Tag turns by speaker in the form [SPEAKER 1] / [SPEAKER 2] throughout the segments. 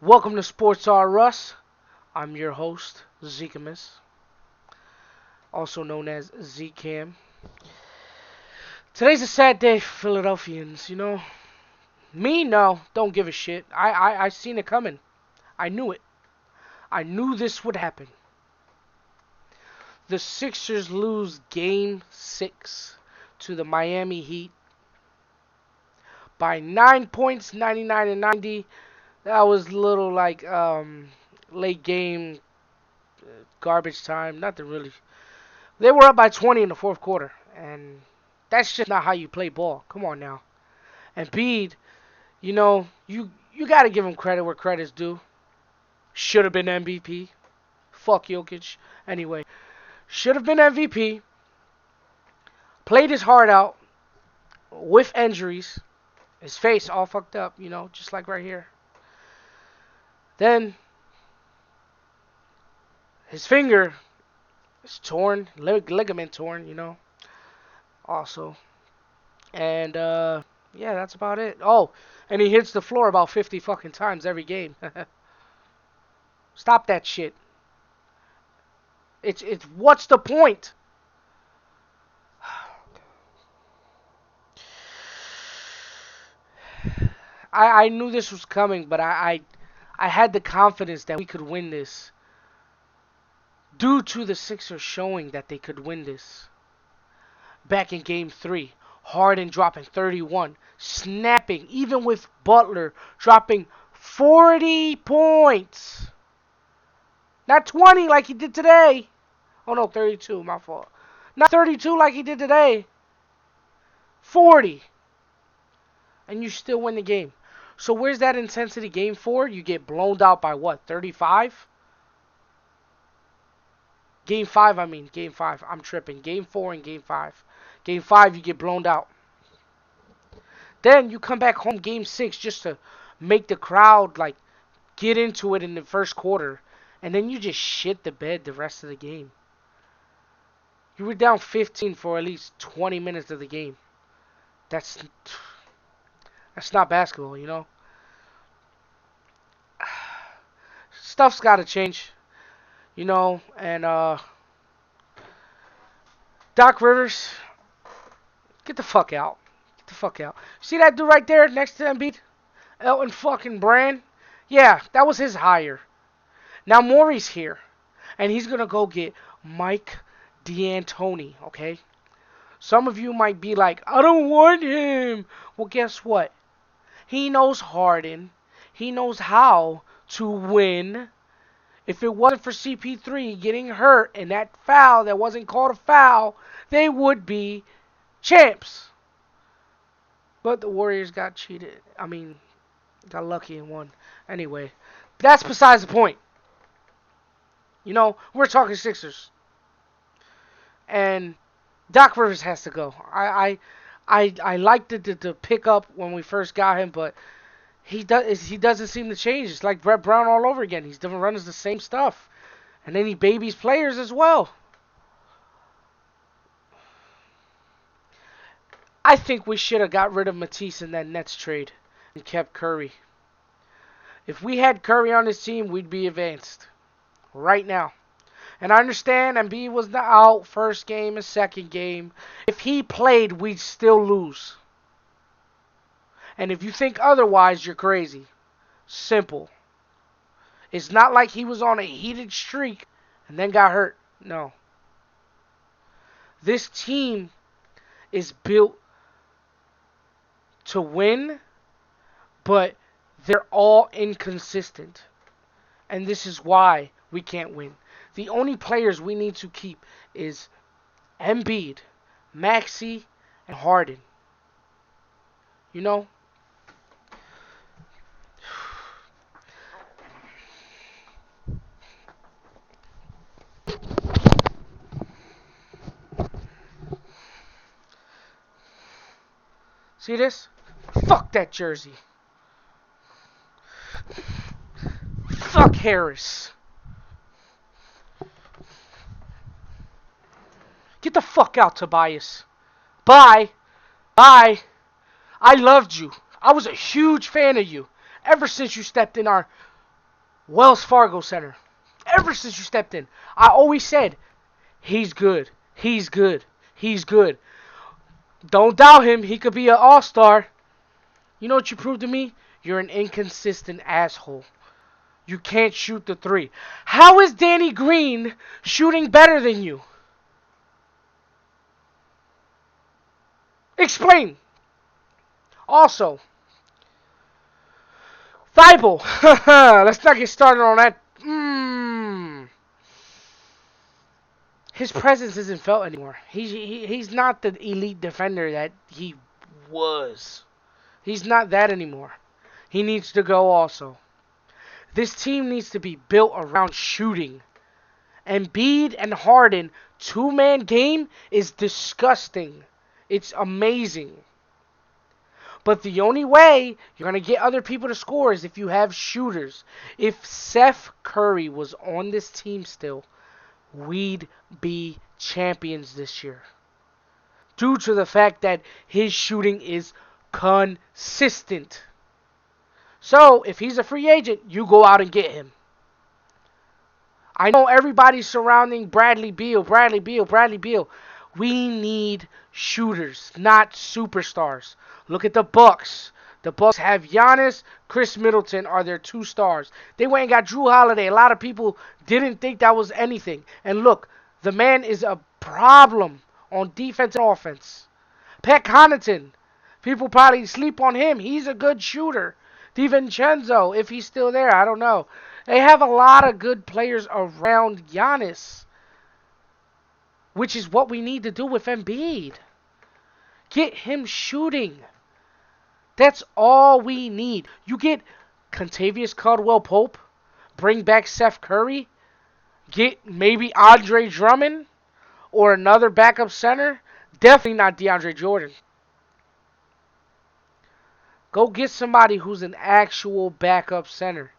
[SPEAKER 1] Welcome to Sports R Us. I'm your host, Zekamus, also known as Zcam. Today's a sad day for Philadelphians, you know. Me, no, don't give a shit. I seen it coming. I knew it. I knew this would happen. The Sixers lose Game 6 to the Miami Heat by 9 points, 99 and 90. That was a little like late game garbage time. Nothing really. They were up by 20 in the fourth quarter, and that's just not how you play ball. Come on now. And Embiid, you got to give him credit where credit's due. Should have been MVP. Fuck Jokic. Anyway, should have been MVP. Played his heart out with injuries. His face all fucked up, just like right here. Then his finger is torn, ligament torn, also. And yeah, that's about it. Oh, and he hits the floor about 50 fucking times every game. Stop that shit. It's what's the point? I knew this was coming, but I had the confidence that we could win this due to the Sixers showing that they could win this. Back in Game 3, Harden dropping 31, snapping, even with Butler dropping 40 points. Not 20 like he did today. Oh no, 32, my fault. Not 32 like he did today. 40. And you still win the game. So where's that intensity Game 4? You get blown out by what, 35? Game 5, I mean. Game 5. I'm tripping. Game 4 and Game 5. Game 5, you get blown out. Then you come back home Game 6 just to make the crowd, get into it in the first quarter. And then you just shit the bed the rest of the game. You were down 15 for at least 20 minutes of the game. That's not basketball. Stuff's got to change, and Doc Rivers, get the fuck out. Get the fuck out. See that dude right there next to Embiid? Elton fucking Brand? Yeah, that was his hire. Now Maury's here, and he's going to go get Mike D'Antoni, okay? Some of you might be like, I don't want him. Well, guess what? He knows Harden. He knows how to win. If it wasn't for CP3 getting hurt and that foul that wasn't called a foul, they would be champs. But the Warriors got cheated. Got lucky and won. Anyway, that's besides the point. We're talking Sixers. And Doc Rivers has to go. I liked the pickup when we first got him, but he doesn't seem to change. It's like Brett Brown all over again. He's different runs the same stuff, and then he babies players as well. I think we should have got rid of Matisse in that Nets trade and kept Curry. If we had Curry on this team, we'd be advanced right now. And I understand Embiid was not out first game and second game. If he played, we'd still lose. And if you think otherwise, you're crazy. Simple. It's not like he was on a heated streak and then got hurt. No. This team is built to win, but they're all inconsistent. And this is why we can't win. The only players we need to keep is Embiid, Maxey, and Harden. See this? Fuck that jersey. Fuck Harris. Get the fuck out, Tobias. Bye. Bye. I loved you. I was a huge fan of you ever since you stepped in our Wells Fargo Center. Ever since you stepped in, I always said, he's good. He's good. He's good. Don't doubt him. He could be an all-star. You know what you proved to me? You're an inconsistent asshole. You can't shoot the three. How is Danny Green shooting better than you? Explain. Also, Thibault. Let's not get started on that. His presence isn't felt anymore. He's not the elite defender that he was. He's not that anymore. He needs to go also. This team needs to be built around shooting. Embiid and Harden, two-man game is disgusting. It's amazing. But the only way you're going to get other people to score is if you have shooters. If Seth Curry was on this team still, we'd be champions this year. Due to the fact that his shooting is consistent. So, if he's a free agent, you go out and get him. I know everybody's surrounding Bradley Beal. We need shooters, not superstars. Look at the Bucks. The Bucks have Giannis, Chris Middleton are their two stars. They went and got Jrue Holiday. A lot of people didn't think that was anything. And look, the man is a problem on defense and offense. Pat Connaughton. People probably sleep on him. He's a good shooter. DiVincenzo, if he's still there, I don't know. They have a lot of good players around Giannis, which is what we need to do with Embiid. Get him shooting. That's all we need. You get Contavious Caldwell-Pope, bring back Seth Curry, get maybe Andre Drummond or another backup center. Definitely not DeAndre Jordan. Go get somebody who's an actual backup center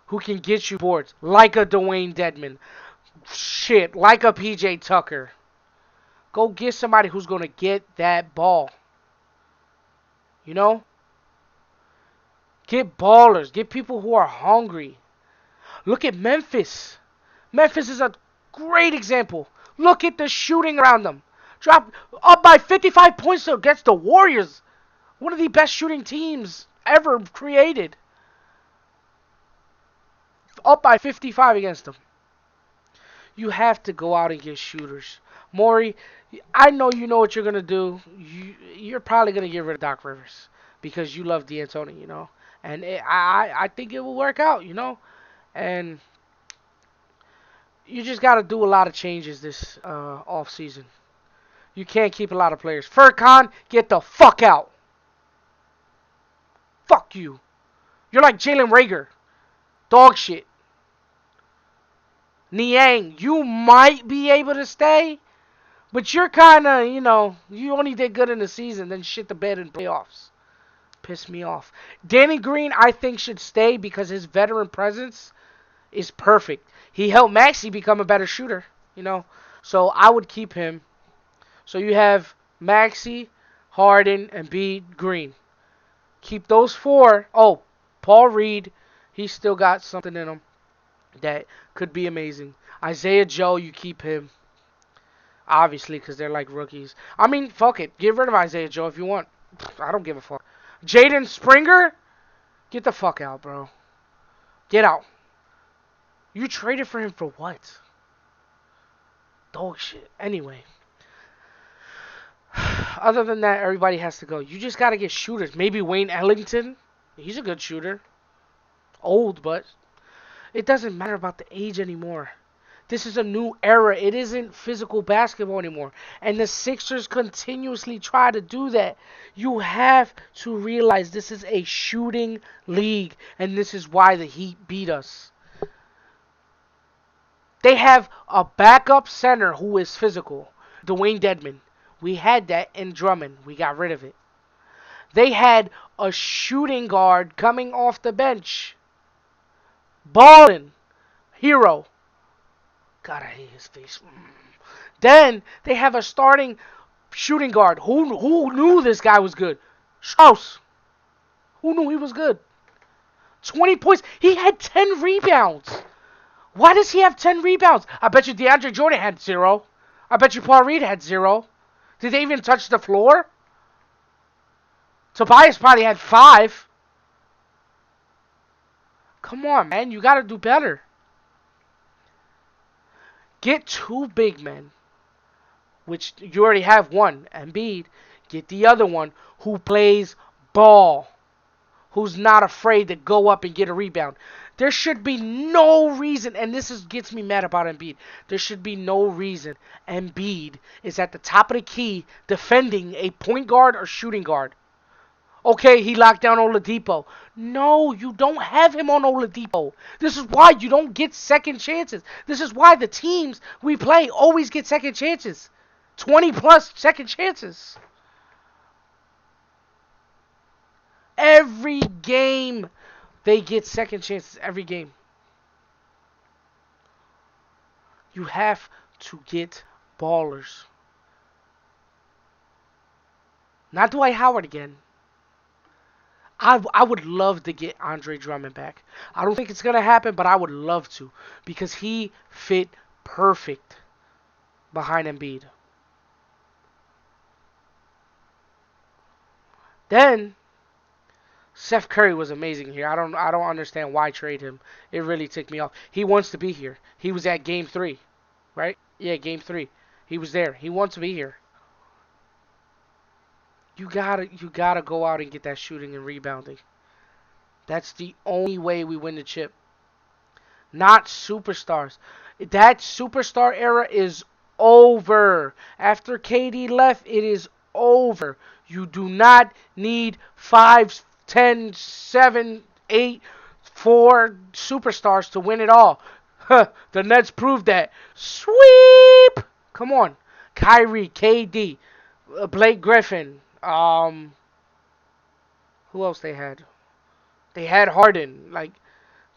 [SPEAKER 1] who can get you boards, like a Dwayne Dedmon. Shit, like a PJ Tucker. Go get somebody who's going to get that ball. You know? Get ballers. Get people who are hungry. Look at Memphis. Memphis is a great example. Look at the shooting around them. Drop up by 55 points against the Warriors. One of the best shooting teams ever created. Up by 55 against them. You have to go out and get shooters. Maury, I know you know what you're going to do. You're probably going to get rid of Doc Rivers because you love D'Antoni, you know. And I think it will work out, you know. And you just got to do a lot of changes this off season. You can't keep a lot of players. Furkan, get the fuck out. Fuck you. You're like Jalen Reagor. Dog shit. Niang, you might be able to stay, but you're kind of, you know, you only did good in the season, then shit the bed in playoffs. Piss me off. Danny Green, I think, should stay because his veteran presence is perfect. He helped Maxey become a better shooter, you know, so I would keep him. So you have Maxey, Harden, and Embiid, Green. Keep those four. Oh, Paul Reed, he's still got something in him that could be amazing. Isaiah Joe, you keep him. Obviously, because they're like rookies. I mean, fuck it. Get rid of Isaiah Joe if you want. I don't give a fuck. Jaden Springer, get the fuck out, bro. Get out. You traded for him for what? Dog shit. Anyway. Other than that, everybody has to go. You just got to get shooters. Maybe Wayne Ellington. He's a good shooter. Old, but it doesn't matter about the age anymore. This is a new era. It isn't physical basketball anymore. And the Sixers continuously try to do that. You have to realize this is a shooting league. And this is why the Heat beat us. They have a backup center who is physical. Dwayne Dedmon. We had that in Drummond. We got rid of it. They had a shooting guard coming off the bench. Ballin. Hero. God, I hate his face. Then they have a starting shooting guard. Who knew this guy was good? Strauss. Who knew he was good? 20 points. He had 10 rebounds. Why does he have 10 rebounds? I bet you DeAndre Jordan had 0. I bet you Paul Reed had 0. Did they even touch the floor? Tobias probably had 5. Come on, man. You got to do better. Get 2 big men, which you already have one, Embiid. Get the other one who plays ball, who's not afraid to go up and get a rebound. There should be no reason, and gets me mad about Embiid. There should be no reason Embiid is at the top of the key defending a point guard or shooting guard. Okay, he locked down Oladipo. No, you don't have him on Oladipo. This is why you don't get second chances. This is why the teams we play always get second chances. 20 plus second chances. Every game they get second chances. Every game. You have to get ballers. Not Dwight Howard again. I would love to get Andre Drummond back. I don't think it's going to happen, but I would love to. Because he fit perfect behind Embiid. Then, Seth Curry was amazing here. I don't understand why trade him. It really ticked me off. He wants to be here. He was at Game 3, right? Yeah, Game 3. He was there. He wants to be here. You gotta go out and get that shooting and rebounding. That's the only way we win the chip. Not superstars. That superstar era is over. After KD left, it is over. You do not need 5, 10, 7, 8, 4 superstars to win it all. The Nets proved that. Sweep! Come on. Kyrie, KD, Blake Griffin. Who else they had? They had Harden. Like,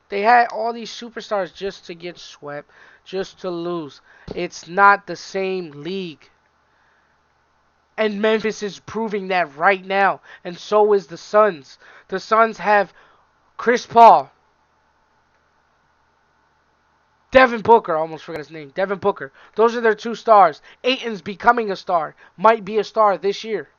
[SPEAKER 1] they had all these superstars just to get swept, just to lose. It's not the same league. And Memphis is proving that right now. And so is the Suns. The Suns have Chris Paul. Devin Booker, I almost forgot his name. Devin Booker. Those are their 2 stars. Ayton's becoming a star. Might be a star this year.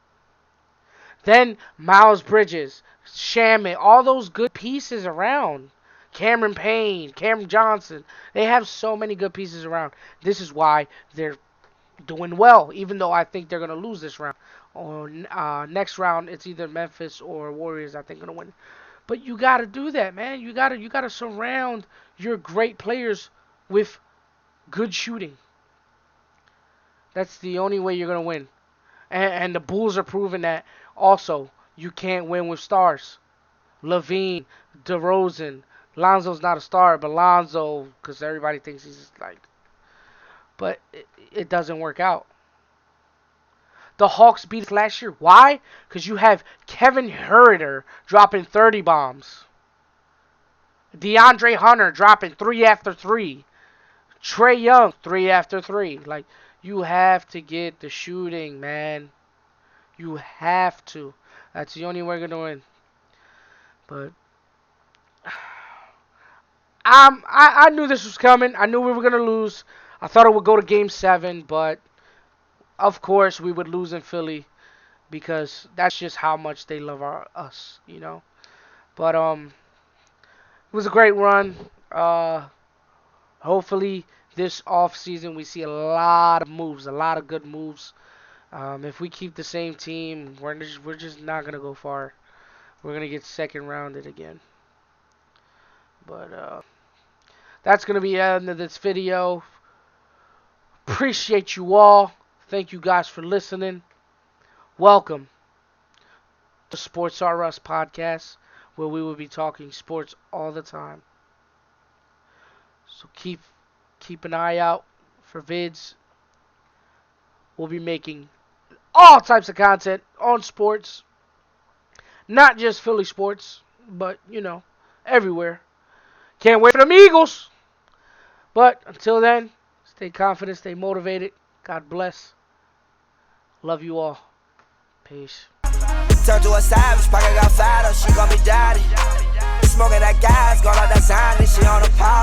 [SPEAKER 1] Then Miles Bridges, Shamet, all those good pieces around. Cameron Payne, Cameron Johnson. They have so many good pieces around. This is why they're doing well, even though I think they're going to lose this round. Or next round, it's either Memphis or Warriors, I think, going to win. But you got to do that, man. You got to surround your great players with good shooting. That's the only way you're going to win. And the Bulls are proving that also. You can't win with stars. LaVine, DeRozan. Lonzo's not a star, but Lonzo, because everybody thinks he's just like... But it doesn't work out. The Hawks beat us last year. Why? Because you have Kevin Huerter dropping 30 bombs. DeAndre Hunter dropping 3 after 3. Trae Young, 3 after 3. Like, you have to get the shooting, man. You have to. That's the only way we're going to win. But I knew this was coming. I knew we were going to lose. I thought it would go to Game 7, but of course we would lose in Philly because that's just how much they love us, you know. But it was a great run. Hopefully this off season we see a lot of moves, a lot of good moves. If we keep the same team, we're just not gonna go far. We're gonna get second rounded again. But that's gonna be the end of this video. Appreciate you all. Thank you guys for listening. Welcome to Sports R Us podcast, where we will be talking sports all the time. So keep an eye out for vids. We'll be making all types of content on sports. Not just Philly sports, but, you know, everywhere. Can't wait for them Eagles. But until then, stay confident, stay motivated. God bless. Love you all. Peace. Turn to a savage, pocket got fatter, she gon' be daddy.
[SPEAKER 2] smoking that gas, gonna